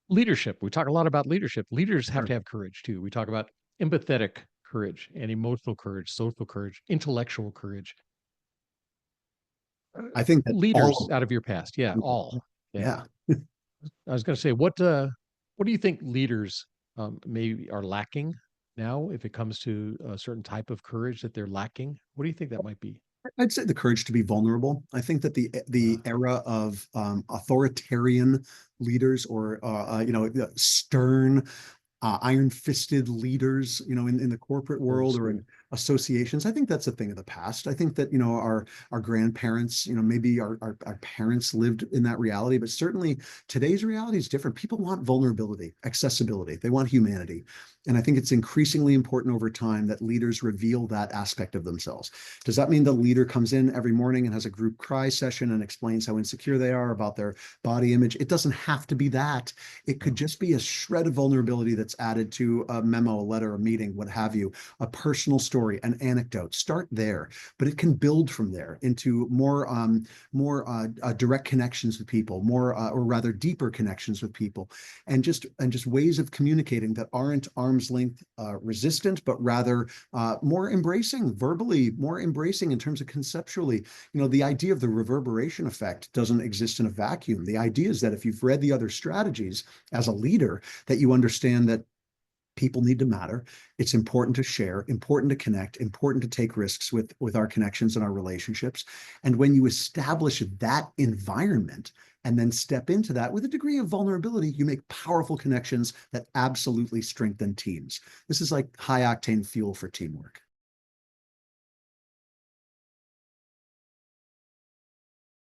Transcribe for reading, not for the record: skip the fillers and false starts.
Leadership. We talk a lot about leadership. Leaders have Sure. to have courage too. We talk about empathetic courage and emotional courage, social courage, intellectual courage. I think that all Leaders of out of your past. Yeah, them. all. Yeah. Yeah. I was going to say, what do you think leaders maybe are lacking now if it comes to a certain type of courage that they're lacking? What do you think that might be? I'd say the courage to be vulnerable. I think that the Uh, era of authoritarian leaders or stern iron-fisted leaders, in the corporate old world or school. in associations. I think that's a thing of the past. I think that, our grandparents, maybe our parents lived in that reality, but certainly today's reality is different. People want vulnerability, accessibility. They want humanity. And I think it's increasingly important over time that leaders reveal that aspect of themselves. Does that mean the leader comes in every morning and has a group cry session and explains how insecure they are about their body image? It doesn't have to be that. It could No. just be a shred of vulnerability that's added to a memo, a letter, a meeting, what have you, a personal story, an anecdote. Start there, but it can build from there into more direct connections with people, more or rather deeper connections with people, and just ways of communicating that aren't arm's length resistant, but rather more embracing verbally, more embracing in terms of conceptually. The idea of the reverberation effect doesn't exist in a vacuum. The idea is that if you've read the other strategies as a leader, that you understand that people need to matter. It's important to share, important to connect, important to take risks with our connections and our relationships. And when you establish that environment and then step into that with a degree of vulnerability, you make powerful connections that absolutely strengthen teams. This is like high octane fuel for teamwork.